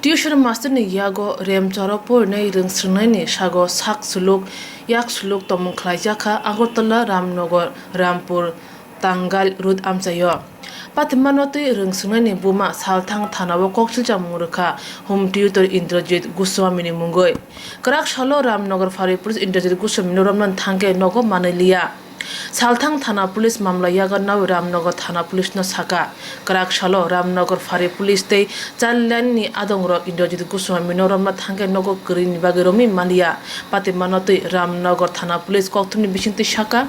Tuition master ni yago rem charapur nei ring srnai ni sago sak suluk yak suluk tomung khlaijaka Agartala Ramnagar Rampur Tangal Rut amchayo Patmanoti ring srnai ni buma salthang thanawo koksilja murkha home tutor Indrajit Guswami ni mungoi Krak shalo Ramnagar Fari Police Indrajit Guswami noramnan thangke nogo manaliya Salthang Thana Police Mamla Yaganau Ramnagar Thana Police no Saka Krak Shalo Ramnagar Fari Police Day Chalani Adongro Indrajit Guswami Noramna Thange Nogo Green Bagiromi Malia Patimanoti Ramnagar Thana Police Koktuni Bishinti Shaka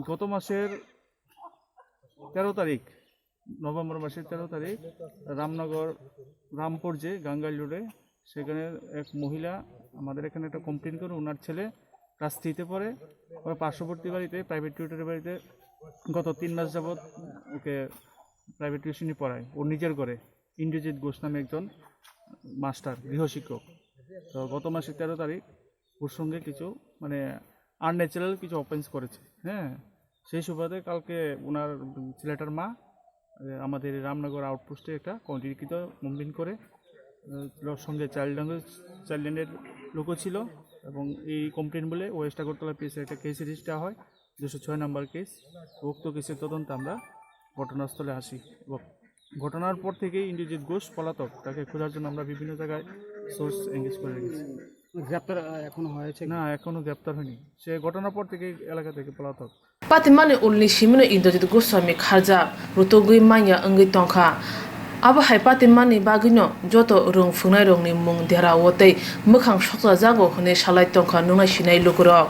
গত মাসের 13 তারিখ November মাসের 13 তারিখ রামনগর রামপুর যে গাঙ্গাইল রোডে সেখানে এক মহিলা আমাদের এখানে একটা কমপ্লেইন করে ওনার ছেলে ক্লাস 3-তে পড়ে ওর পার্শ্ববর্তী বাড়িতে প্রাইভেট টিউটরের বাড়িতে গত 3 মাস যাবত ওকে প্রাইভেট টিউশনি পড়ায় ও নিজের করে ইন্দ্রজিৎ ঘোষ নামে একজন মাস্টার গৃহশিক্ষক তো গত মাসের 13 তারিখ ওর সঙ্গে কিছু মানে আনন্যাচারাল কিছু অফেন্স করেছে হ্যাঁ সেই সুবাদে কালকে ওনার ছেলেটার মা আমাদের রামনগর আউটপোস্টে একটা লিখিত কমপ্লেইন করে সঙ্গে চাইল্ডের লোকও ছিল এবং এই কমপ্লেইন বলে ওয়েস্ট আগরতলা পিএসে একটা কেস রেজিস্টার হয় 206 নম্বর কেস উক্ত কেসের তদন্তে আমরা ঘটনাস্থলে আসি এবং ঘটনার পর থেকেই ইন্দ্রজিৎ ঘোষ পলাতক তাকে খোঁজার জন্য আমরা বিভিন্ন জায়গায় সোর্স এঙ্গেজ করে রেখেছি গ্রেপ্তার এখনো হয়েছে না এখনো গ্রেপ্তার হয়নি সে ঘটনার পর থেকে এলাকা থেকে পলাতক Patimani ulni shimino Indrajit Guswami kharjak Rutukjak manya angi tongkha Abo hai patimani bagino joto rung fungnai rong ni mung dera wotei mukhang soksa jago hone salai tongkha nungnai sinai lukurok